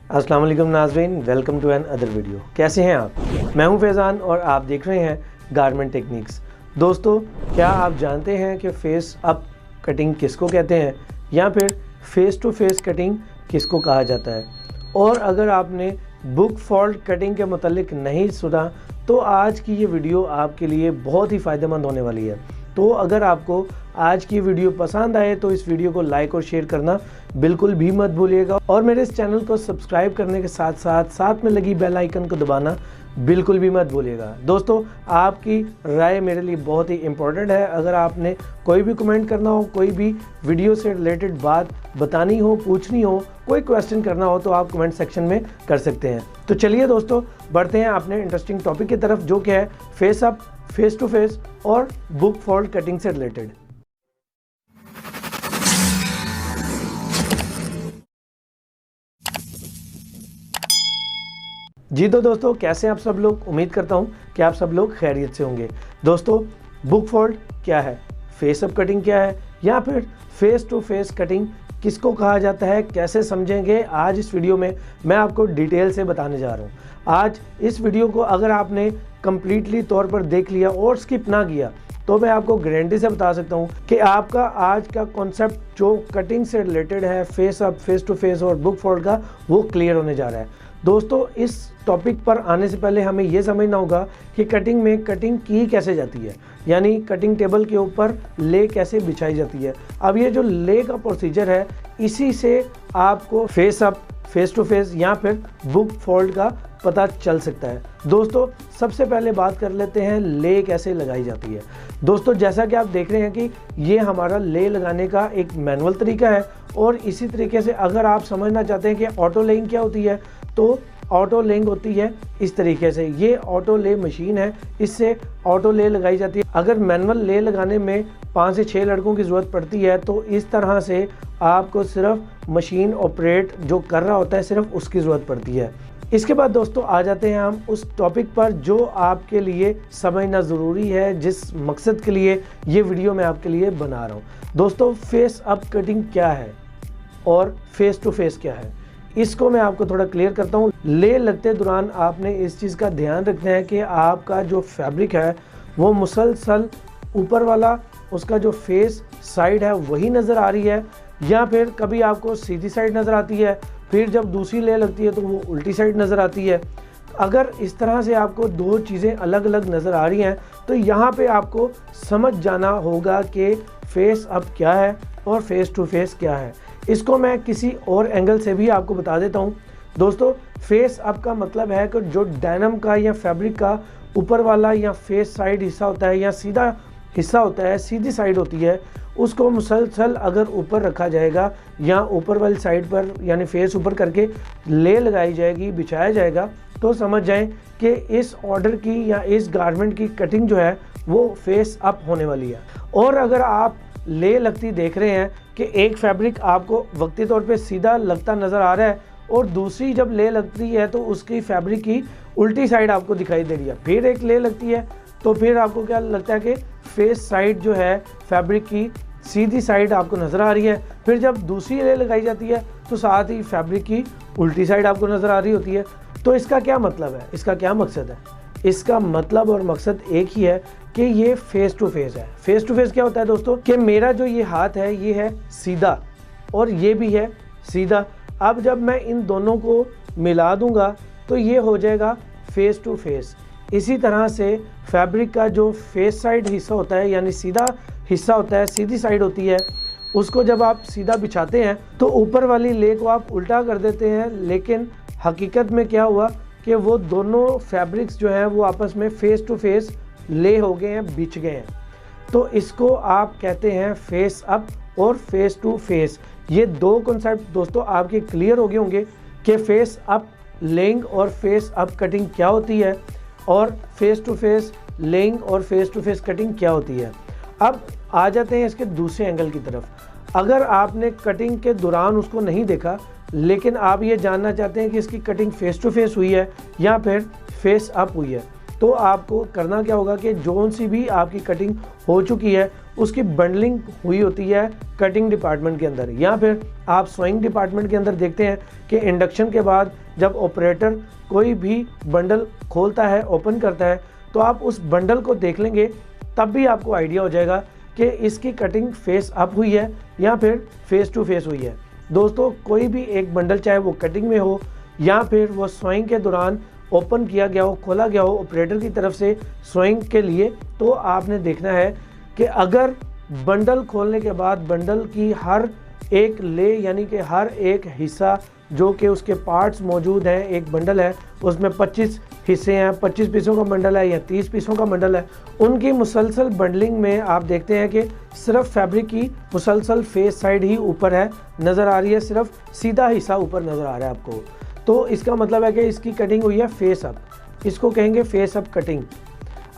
अस्सलाम वालेकुम नाज़रीन, welcome to another video. कैसे हैं आप? मैं हूं फैज़ान और आप देख रहे हैं गारमेंट टेक्निक्स। दोस्तों, क्या आप जानते हैं कि फेस अप कटिंग किसको कहते हैं या फिर फेस टू फेस कटिंग किसको कहा जाता है? और अगर आपने बुक फोल्ड कटिंग के मुतालिक नहीं सुना तो आज की ये वीडियो आपके लिए बहुत ही फ़ायदेमंद होने वाली है। तो अगर आपको आज की वीडियो पसंद आए तो इस वीडियो को लाइक और शेयर करना बिल्कुल भी मत भूलिएगा और मेरे इस चैनल को सब्सक्राइब करने के साथ में लगी बेल आइकन को दबाना बिल्कुल भी मत भूलिएगा। दोस्तों, आपकी राय मेरे लिए बहुत ही इम्पोर्टेंट है। अगर आपने कोई भी कमेंट करना हो, कोई भी वीडियो से रिलेटेड बात बतानी हो, पूछनी हो, कोई क्वेश्चन करना हो तो आप कमेंट सेक्शन में कर सकते हैं। तो चलिए दोस्तों, बढ़ते हैं अपने इंटरेस्टिंग टॉपिक की तरफ, जो कि है face up, face to face और बुक फोल्ड कटिंग से रिलेटेड। जी तो दोस्तों, कैसे आप सब लोग? उम्मीद करता हूं कि आप सब लोग खैरियत से होंगे। दोस्तों, बुक फोल्ड क्या है, फेस अप कटिंग क्या है, या फिर फेस टू फेस कटिंग किसको कहा जाता है, कैसे समझेंगे आज इस वीडियो में मैं आपको डिटेल से बताने जा रहा हूं। आज इस वीडियो को अगर आपने कंप्लीटली तौर पर देख लिया और स्किप ना किया तो मैं आपको गारंटी से बता सकता हूं कि आपका आज का कॉन्सेप्ट जो कटिंग से रिलेटेड है, face up, face to face और बुक फोल्ड का, वो क्लियर होने जा रहा है। दोस्तों, इस टॉपिक पर आने से पहले हमें यह समझना होगा कि कटिंग में कटिंग की कैसे जाती है, यानी कटिंग टेबल के ऊपर ले कैसे बिछाई जाती है। अब ये जो ले का प्रोसीजर है, इसी से आपको face up, face to face या फिर बुक फोल्ड का पता चल सकता है। दोस्तों, सबसे पहले बात कर लेते हैं ले कैसे लगाई जाती है। दोस्तों, जैसा कि आप देख रहे हैं कि ये हमारा ले लगाने का एक मैनुअल तरीका है और इसी तरीके से अगर आप समझना चाहते हैं कि ऑटो लेइंग क्या होती है तो ऑटो लेइंग होती है इस तरीके से। ये ऑटो ले मशीन है, इससे ऑटो ले लगाई जाती है। अगर मैनुअल ले लगाने में 5 से 6 लड़कों की ज़रूरत पड़ती है तो इस तरह से आपको सिर्फ मशीन ऑपरेट जो कर रहा होता है सिर्फ उसकी ज़रूरत पड़ती है। इसके बाद दोस्तों आ जाते हैं हम उस टॉपिक पर जो आपके लिए समझना ज़रूरी है, जिस मकसद के लिए ये वीडियो मैं आपके लिए बना रहा हूँ। दोस्तों, फेस अप कटिंग क्या है और फेस टू फेस क्या है, इसको मैं आपको थोड़ा क्लियर करता हूँ। ले लगते दौरान आपने इस चीज़ का ध्यान रखना है कि आपका जो फैब्रिक है वो मुसलसल ऊपर वाला उसका जो फेस साइड है वही नज़र आ रही है, या फिर कभी आपको सीधी साइड नज़र आती है, फिर जब दूसरी ले लगती है तो वो उल्टी साइड नज़र आती है। अगर इस तरह से आपको दो चीज़ें अलग अलग नज़र आ रही हैं तो यहाँ पे आपको समझ जाना होगा कि फेस अप क्या है और फेस टू फेस क्या है। इसको मैं किसी और एंगल से भी आपको बता देता हूँ। दोस्तों, फेस अप का मतलब है कि जो डेनिम का या फैब्रिक का ऊपर वाला या फेस साइड हिस्सा होता है या सीधा हिस्सा होता है, सीधी साइड होती है, उसको मुसलसल अगर ऊपर रखा जाएगा या ऊपर वाली साइड पर यानी फेस ऊपर करके ले लगाई जाएगी, बिछाया जाएगा, तो समझ जाएं कि इस ऑर्डर की या इस गारमेंट की कटिंग जो है वो फेस अप होने वाली है। और अगर आप ले लगती देख रहे हैं कि एक फैब्रिक आपको वक्ती तौर पे सीधा लगता नज़र आ रहा है और दूसरी जब ले लगती है तो उसकी फैब्रिक की उल्टी साइड आपको दिखाई दे रही है, फिर एक ले लगती है तो फिर आपको क्या लगता है कि फेस साइड जो है फैब्रिक की सीधी साइड आपको नज़र आ रही है, फिर जब दूसरी ले लगाई जाती है तो साथ ही फैब्रिक की उल्टी साइड आपको नज़र आ रही होती है। तो इसका क्या मतलब है, इसका क्या मकसद है? इसका मतलब और मकसद एक ही है कि ये फेस टू फेस है। फेस टू फेस क्या होता है दोस्तों, कि मेरा जो ये हाथ है ये है सीधा और ये भी है सीधा। अब जब मैं इन दोनों को मिला दूंगा तो ये हो जाएगा फेस टू फेस। इसी तरह से फैब्रिक का जो फेस साइड हिस्सा होता है यानी सीधा हिस्सा होता है, सीधी साइड होती है, उसको जब आप सीधा बिछाते हैं तो ऊपर वाली ले को आप उल्टा कर देते हैं, लेकिन हकीकत में क्या हुआ कि वो दोनों फैब्रिक्स जो हैं वो आपस में फेस टू फेस ले हो गए हैं, बिछ गए हैं। तो इसको आप कहते हैं फेस अप और फेस टू फेस। ये दो कॉन्सेप्ट दोस्तों आपके क्लियर हो गए होंगे कि फेस अप लेइंग और फेस अप कटिंग क्या होती है और फेस टू फेस लेइंग और फेस टू फेस कटिंग क्या होती है। अब आ जाते हैं इसके दूसरे एंगल की तरफ। अगर आपने कटिंग के दौरान उसको नहीं देखा लेकिन आप ये जानना चाहते हैं कि इसकी कटिंग फेस टू फेस हुई है या फिर फेस अप हुई है, तो आपको करना क्या होगा कि जोन सी भी आपकी कटिंग हो चुकी है उसकी बंडलिंग हुई होती है कटिंग डिपार्टमेंट के अंदर, या फिर आप सोइंग डिपार्टमेंट के अंदर देखते हैं कि इंडक्शन के बाद जब ऑपरेटर कोई भी बंडल खोलता है, ओपन करता है, तो आप उस बंडल को देख लेंगे, तब भी आपको आइडिया हो जाएगा कि इसकी कटिंग फेस अप हुई है या फिर फेस टू फेस हुई है। दोस्तों, कोई भी एक बंडल चाहे वो कटिंग में हो या फिर वो सोइंग के दौरान ओपन किया गया हो, खोला गया हो ऑपरेटर की तरफ से सोइंग के लिए, तो आपने देखना है कि अगर बंडल खोलने के बाद बंडल की हर एक ले यानी कि हर एक हिस्सा जो कि उसके पार्ट्स मौजूद हैं, एक बंडल है उसमें 25 हिस्से हैं, 25 पीसों का बंडल है या 30 पीसों का बंडल है, उनकी मुसलसल बंडलिंग में आप देखते हैं कि सिर्फ फैब्रिक की मुसलसल फेस साइड ही ऊपर है, नज़र आ रही है, सिर्फ सीधा हिस्सा ऊपर नज़र आ रहा है आपको। तो इसका मतलब है कि इसकी कटिंग हुई है फेस अप, इसको कहेंगे फेस अप कटिंग।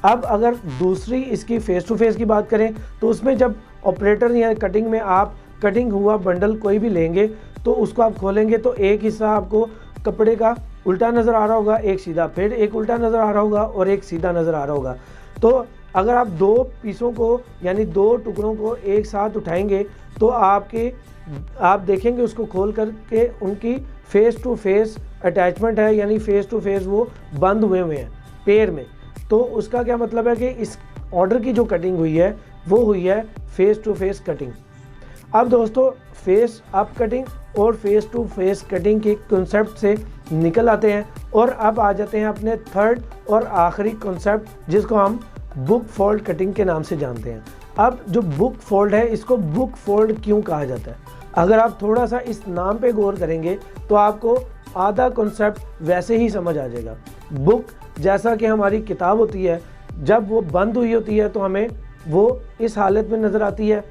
अब अगर दूसरी इसकी फेस टू फेस की बात करें तो उसमें जब ऑपरेटर या कटिंग में आप कटिंग हुआ बंडल कोई भी लेंगे तो उसको आप खोलेंगे तो एक हिस्सा आपको कपड़े का उल्टा नज़र आ रहा होगा, एक सीधा, फिर एक उल्टा नज़र आ रहा होगा और एक सीधा नज़र आ रहा होगा। तो अगर आप दो पीसों को यानी दो टुकड़ों को एक साथ उठाएंगे तो आप देखेंगे उसको खोल करके उनकी फेस टू फेस अटैचमेंट है, यानी फेस टू फेस वो बंद हुए हैं पेयर में। तो उसका क्या मतलब है कि इस ऑर्डर की जो कटिंग हुई है वो हुई है फेस टू फेस कटिंग। अब दोस्तों, फेस अप कटिंग और फेस टू फेस कटिंग के कॉन्सेप्ट से निकल आते हैं और अब आ जाते हैं अपने थर्ड और आखिरी कॉन्सेप्ट जिसको हम बुक फोल्ड कटिंग के नाम से जानते हैं। अब जो बुक फोल्ड है, इसको बुक फोल्ड क्यों कहा जाता है? अगर आप थोड़ा सा इस नाम पे गौर करेंगे तो आपको आधा कॉन्सेप्ट वैसे ही समझ आ जाएगा। बुक जैसा कि हमारी किताब होती है, जब वो बंद हुई होती है तो हमें वो इस हालत में नज़र आती है,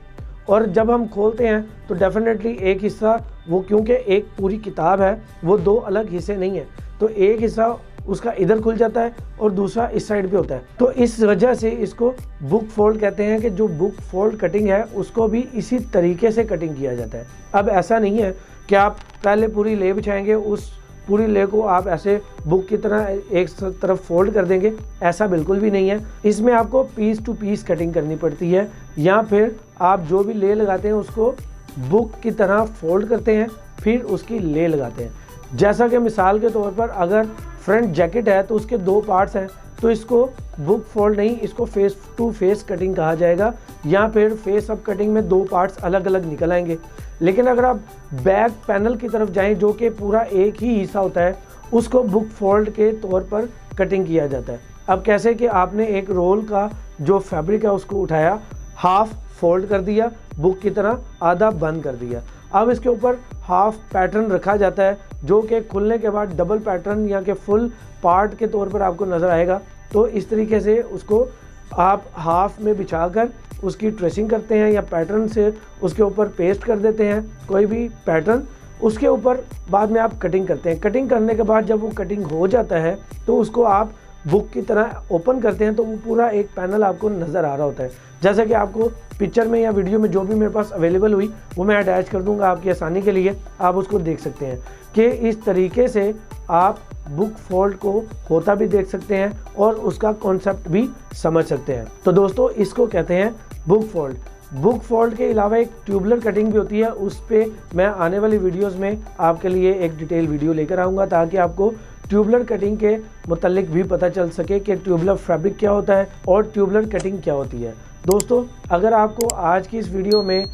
और जब हम खोलते हैं तो डेफिनेटली एक हिस्सा वो, क्योंकि एक पूरी किताब है, वो दो अलग हिस्से नहीं है, तो एक हिस्सा उसका इधर खुल जाता है और दूसरा इस साइड पे होता है। तो इस वजह से इसको बुक फोल्ड कहते हैं कि जो बुक फोल्ड कटिंग है उसको भी इसी तरीके से कटिंग किया जाता है। अब ऐसा नहीं है कि आप पहले पूरी ले बिछाएंगे, उस पूरी ले को आप ऐसे बुक की तरह एक तरफ फोल्ड कर देंगे, ऐसा बिल्कुल भी नहीं है। इसमें आपको पीस टू पीस कटिंग करनी पड़ती है, या फिर आप जो भी ले लगाते हैं उसको बुक की तरह फोल्ड करते हैं फिर उसकी ले लगाते हैं। जैसा कि मिसाल के तौर पर अगर फ्रंट जैकेट है तो उसके दो पार्ट्स हैं, तो इसको बुक फोल्ड नहीं, इसको फेस टू फेस कटिंग कहा जाएगा, या फिर फेस अप कटिंग में दो पार्ट्स अलग अलग निकल आएंगे। लेकिन अगर आप बैक पैनल की तरफ जाएं जो कि पूरा एक ही हिस्सा होता है, उसको बुक फोल्ड के तौर पर कटिंग किया जाता है। अब कैसे कि आपने एक रोल का जो फैब्रिक है उसको उठाया, हाफ फोल्ड कर दिया, बुक की तरह आधा बंद कर दिया, अब इसके ऊपर हाफ पैटर्न रखा जाता है जो कि खुलने के बाद डबल पैटर्न या कि फुल पार्ट के तौर पर आपको नज़र आएगा। तो इस तरीके से उसको आप हाफ में बिछाकर उसकी ट्रेसिंग करते हैं या पैटर्न से उसके ऊपर पेस्ट कर देते हैं कोई भी पैटर्न, उसके ऊपर बाद में आप कटिंग करते हैं। कटिंग करने के बाद जब वो कटिंग हो जाता है तो उसको आप बुक की तरह ओपन करते हैं तो वो पूरा एक पैनल आपको नज़र आ रहा होता है। जैसा कि आपको पिक्चर में या वीडियो में जो भी मेरे पास अवेलेबल हुई वो मैं अटैच कर दूंगा आपकी आसानी के लिए, आप उसको देख सकते हैं कि इस तरीके से आप बुक फोल्ड को होता भी देख सकते हैं और उसका कॉन्सेप्ट भी समझ सकते हैं। तो दोस्तों, इसको कहते हैं बुक फोल्ड। बुक फोल्ड के अलावा एक ट्यूबलर कटिंग भी होती है, उस पर मैं आने वाली वीडियोस में आपके लिए एक डिटेल वीडियो लेकर आऊँगा ताकि आपको ट्यूबलर कटिंग के मुतालिक भी पता चल सके कि ट्यूबलर फैब्रिक क्या होता है और ट्यूबलर कटिंग क्या होती है। दोस्तों, अगर आपको आज की इस वीडियो में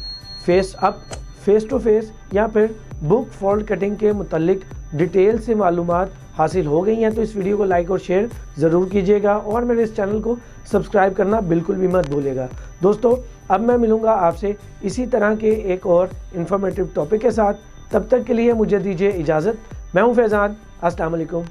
face up, face to face या फिर बुक फोल्ड कटिंग के मुतालिक डिटेल से मालूमात हासिल हो गई हैं तो इस वीडियो को लाइक और शेयर ज़रूर कीजिएगा और मेरे इस चैनल को सब्सक्राइब करना बिल्कुल भी मत भूलिएगा। दोस्तों, अब मैं मिलूँगा आपसे इसी तरह के एक और इन्फॉर्मेटिव टॉपिक के साथ, तब तक के लिए मुझे दीजिए इजाज़त। मैं हूँ फैज़ान। अस्सलाम वालेकुम।